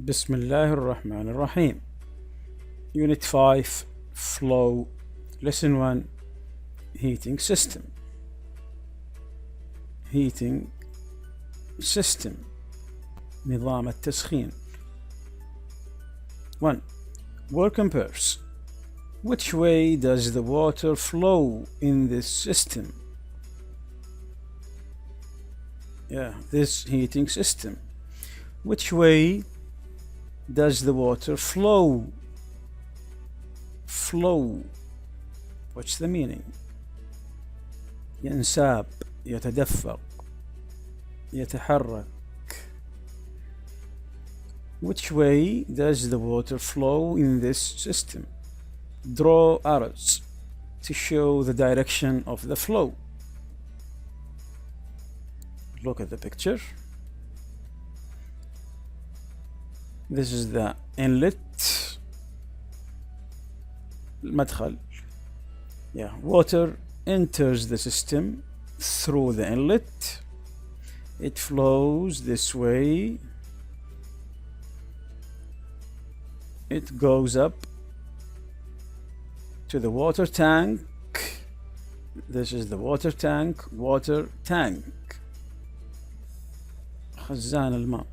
بسم الله الرحمن الرحيم. Unit 5 Flow. Lesson 1 Heating System. Heating System نظام التسخين. 1. Work compares. Which way does the water flow in this system? This heating system. Which way does the water flow? Flow. What's the meaning? ينساب، يتدفق، يتحرك. Which way does the water flow in this system? Draw arrows to show the direction of the flow. Look at the picture. This is the inlet. المدخل. Water enters the system through the inlet. It flows this way. It goes up to the water tank. This is the water tank. Water tank. خزان الماء.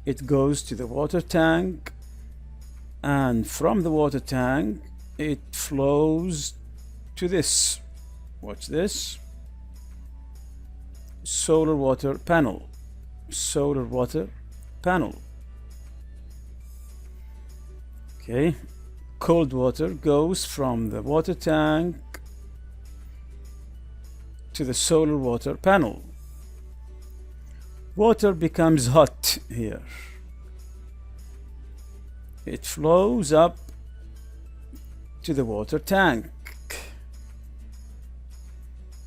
It goes to the water tank, and from the water tank it flows to this. What's this? Solar water panel. Solar water panel. Okay. Cold water goes from the water tank to the solar water panel. Water becomes hot here. It flows up to the water tank.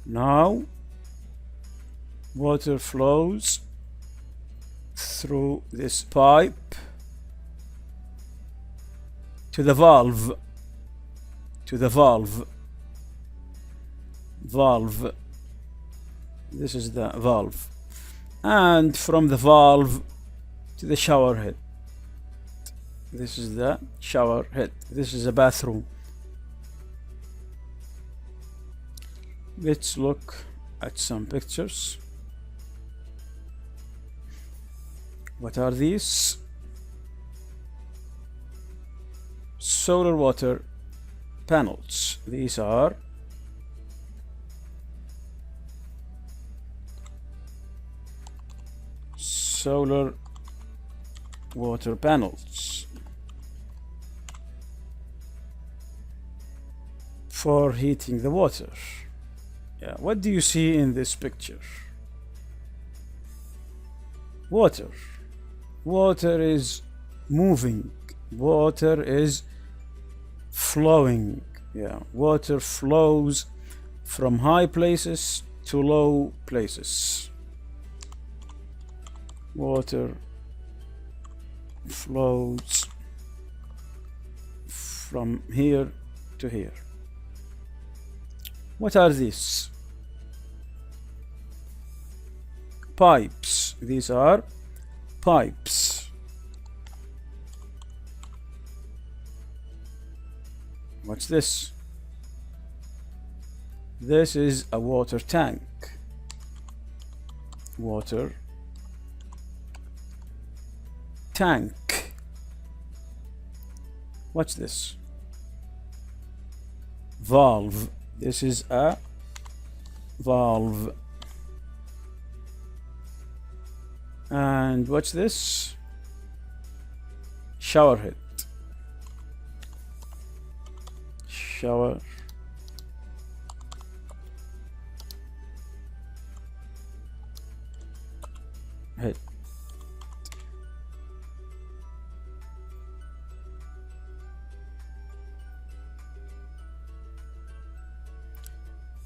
Now water flows through this pipe to the valve. Valve. This is the valve. And from the valve to the shower head. This is the shower head. This is a bathroom. Let's look at some pictures. What are these? Solar water panels. These are solar water panels for heating the water. What do you see in this picture? Water. Water is moving. Water is flowing. Water flows from high places to low places. Water flows from here to here. What are these? Pipes. These are pipes. What's this? This is a water tank. Water tank. What's this? Valve. This is a valve. And what's this? Shower head. Shower head.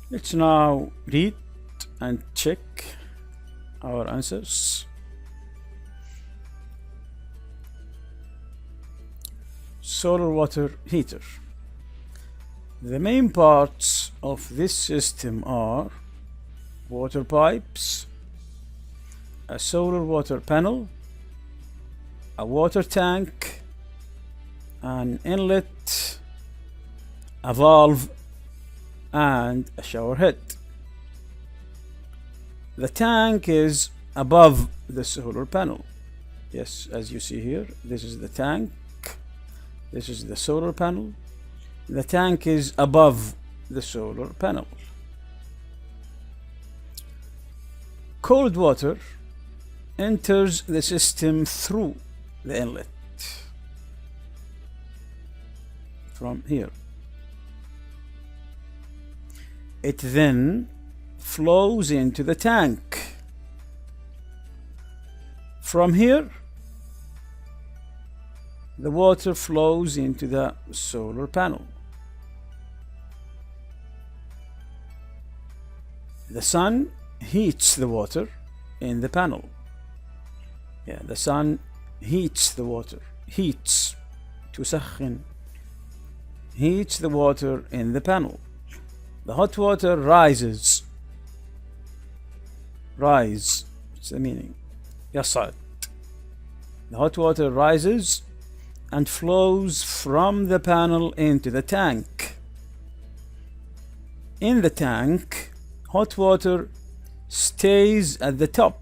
Let's now read and check our answers. Solar water heater. The main parts of this system are water pipes, a solar water panel, a water tank, an inlet, a valve, and a shower head. The tank is above the solar panel. Yes, as you see here, this is the tank, this is the solar panel. The tank is above the solar panel. Cold water enters the system through the inlet from here. It then flows into the tank. From here, the water flows into the solar panel. The sun heats the water in the panel. Yeah, the sun heats the water. Heats. تسخن. Heats the water in the panel. The hot water rises. Rise. What's the meaning? يصعد. The hot water rises and flows from the panel into the tank. In the tank, hot water stays at the top.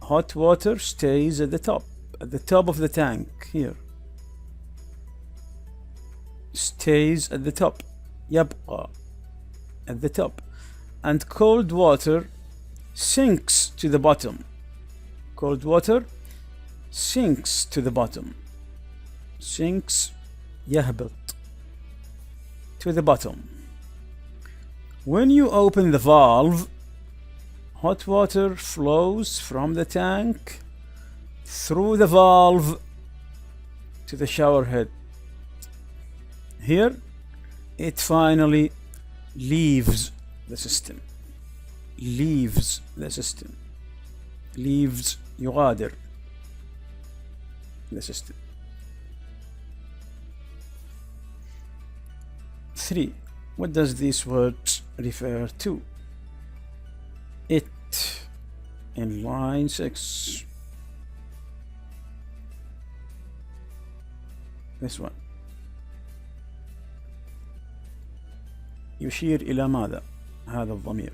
Hot water stays at the top of the tank here. Stays at the top. يبقى at the top. And cold water sinks to the bottom. Cold water sinks to the bottom. Sinks يهبط to the bottom. When you open the valve, hot water flows from the tank through the valve to the shower head. Here, it finally leaves the system. Leaves the system. Leaves يغادر the system. 3. What does these words refer to? It in line 6. This one. يشير إلى ماذا؟ هذا الضمير.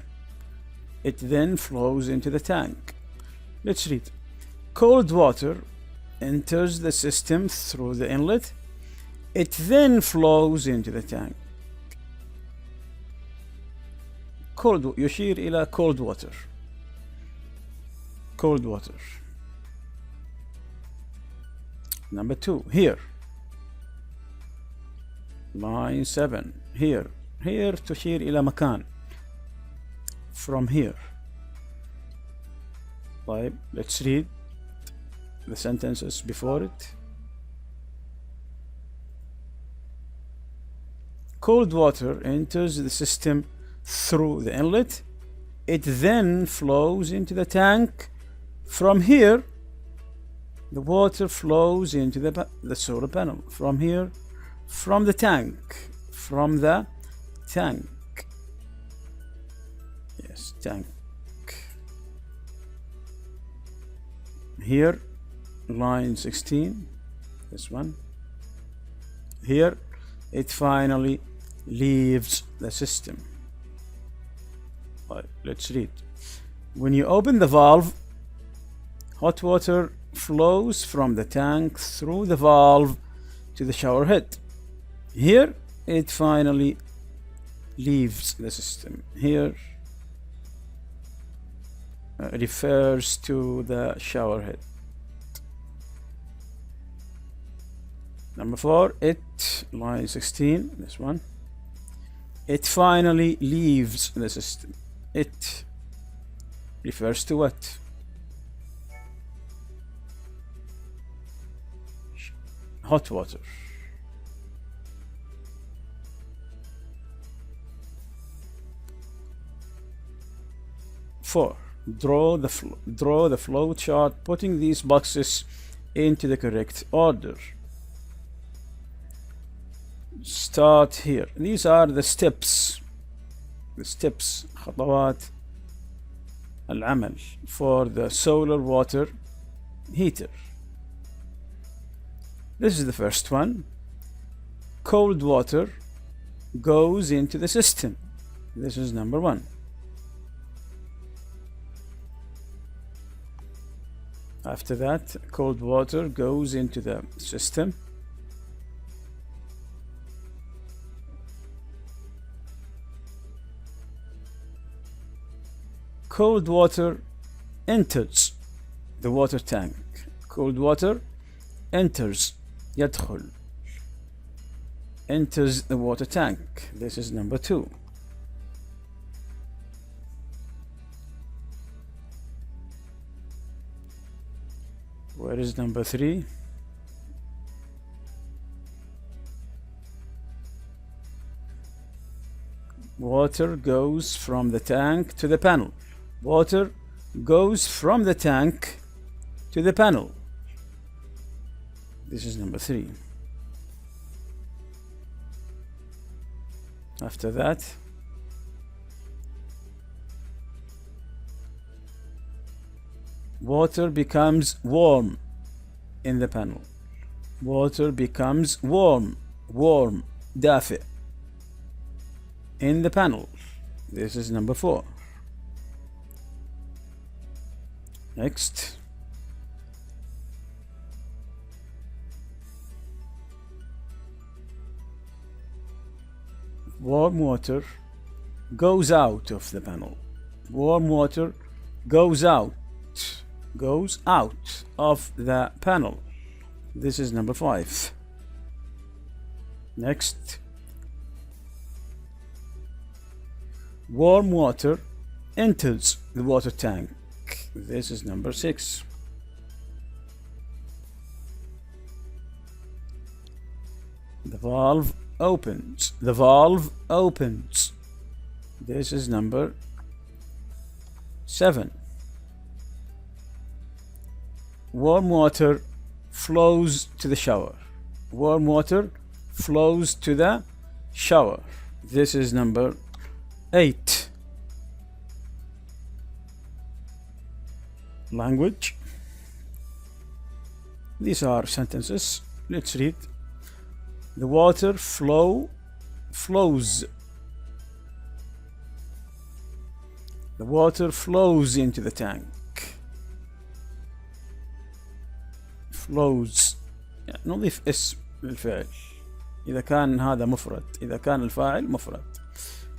It then flows into the tank. Let's read. Cold water enters the system through the inlet. It then flows into the tank. Cold يشير إلى cold water. Cold water. Number 2. Here. Line 7. Here. Here تشير إلى مكان. From here. طيب, let's read the sentences before it. Cold water enters the system through the inlet. It then flows into the tank. From here, the water flows into the solar panel. From here, from the tank. From the tank. Yes, tank. Here, line 16. This one. Here, it finally leaves the system. Right, let's read. When you open the valve, hot water flows from the tank through the valve to the shower head. Here, it finally leaves the system. Here refers to the shower head. Number 4, it, line 16, this one. It finally leaves the system. It refers to what? Hot water. Four, draw the flow chart, putting these boxes into the correct order. Start here. These are the steps. خطوات العمل for the solar water heater. This is the first one. Cold water goes into the system. This is number one. After that, cold water goes into the system. Cold water enters the water tank. Cold water enters يدخل enters the water tank. This is number two. Where is number three? Water goes from the tank to the panel. Water goes from the tank to the panel. This is number three. After that, water becomes warm in the panel. Water becomes warm دافئ in the panel. This is number four. Next, warm water goes out of the panel. Warm water goes out of the panel. This is number five. Next, warm water enters the water tank. This is number six. The valve opens. The valve opens. This is number seven. Warm water flows to the shower. Warm water flows to the shower. This is number eight. Language. These are sentences. Let's read. The water flows. The water flows into the tank. flows يعني نضيف اسم للفعل إذا كان هذا مفرد. إذا كان الفاعل مفرد.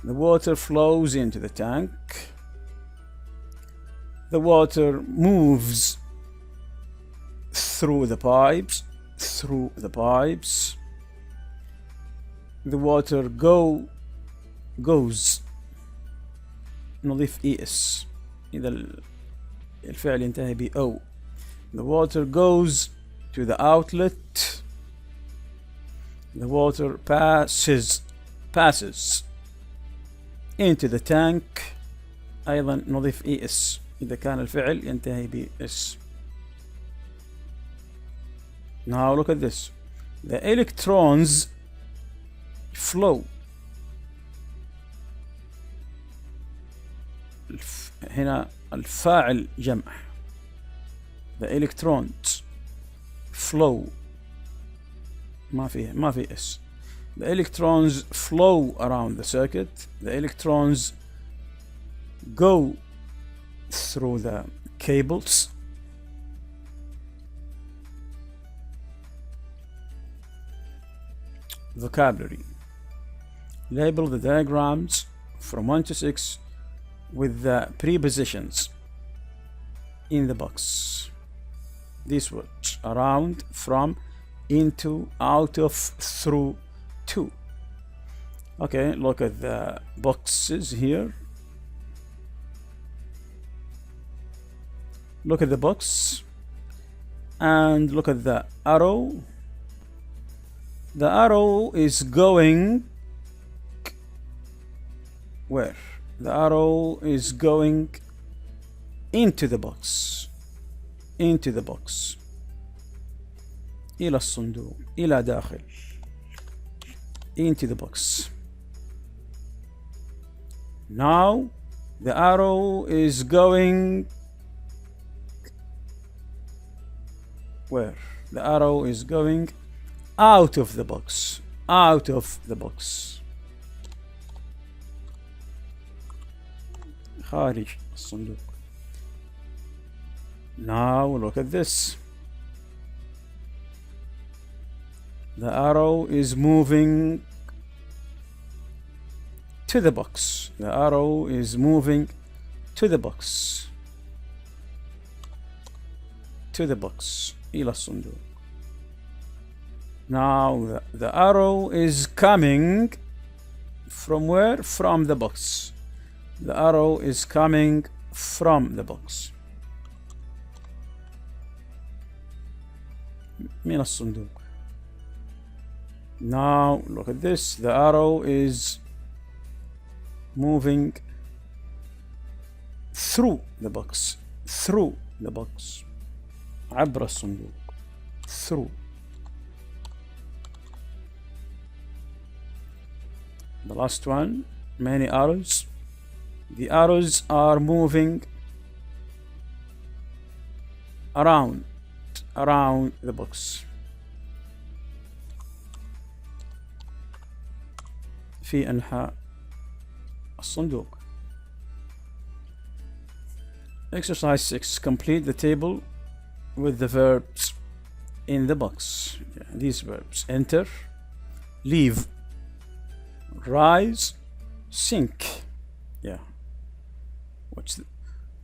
The water flows into the tank. The water moves through the pipes. The water goes. نضيف es إذا الفعل ينتهي ب O. The water goes to the outlet. The water passes into the tank. أيضا نضيف es إذا كان الفعل ينتهي ب s. Now look at this. The electrons flow. هنا الفاعل جمع. The electrons flow. ما في اس. The electrons flow around the circuit. The electrons go through the cables. Vocabulary. Label the diagrams from 1 to 6 with the prepositions in the box. These words: around, from, into, out of, through, to. Okay, look at the boxes here. Look at the box and look at the arrow. The arrow is going where? The arrow is going into the box. Into the box. إلى الصندوق. إلى داخل. Into the box. Now the arrow is going where the arrow is going out of the box, out of the box. خارج الصندوق. Now look at this. The arrow is moving to the box. The arrow is moving to the box. To the box. إلى الصندوق. Now the arrow is coming from where? From the box. The arrow is coming from the box. من الصندوق. Now look at this. The arrow is moving through the box. Through the box. عبر الصندوق. Through. The last one. Many arrows. The arrows are moving around the box. في أنحاء الصندوق. Exercise 6. Complete the table with the verbs in the box. These verbs: enter, leave, rise, sink. Yeah.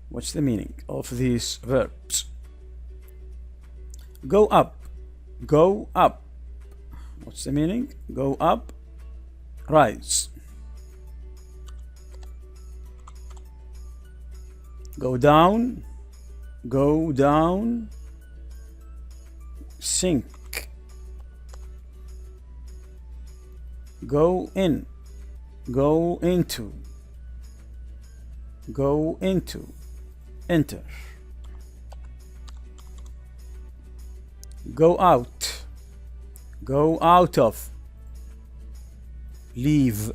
What's the meaning of these verbs? Go up. Go up. What's the meaning? Go up. Rise. Go down. Go down. Sink. Go in. Go into. Go into. Enter. Go out. Go out of. Leave.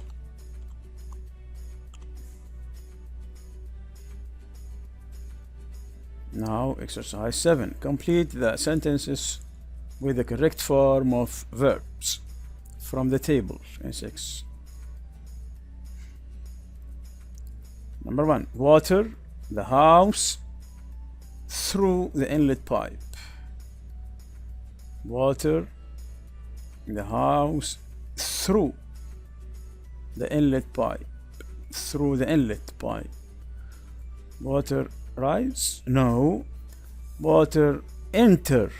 Now exercise 7. Complete the sentences with the correct form of verbs from the table in 6. Number 1. Water the house through the inlet pipe. Water the house through the inlet pipe. Through the inlet pipe. Water rise? No. Water enter.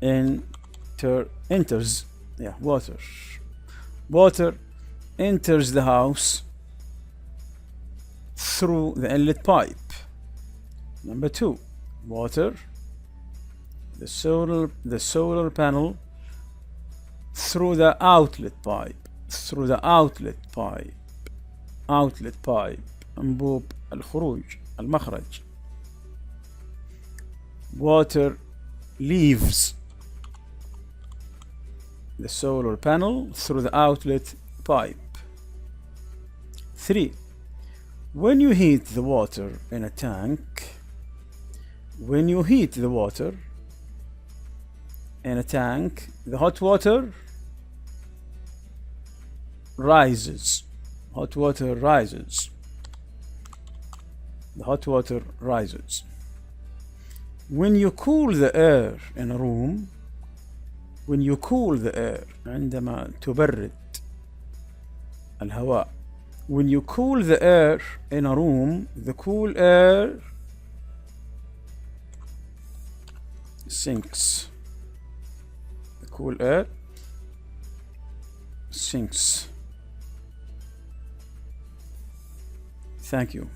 Enters. Yeah, water. Water enters the house through the inlet pipe. Number 2. Water the solar panel through the outlet pipe. Through the outlet pipe. Outlet pipe. أنبوب الخروج المخرج. Water leaves the solar panel through the outlet pipe. 3. When you heat the water in a tank, when you heat the water in a tank, the hot water rises. Hot water rises. The hot water rises. When you cool the air in a room, when you cool the air, عندما تبرد الهواء. When you cool the air in a room, the cool air sinks. The cool air sinks. Thank you.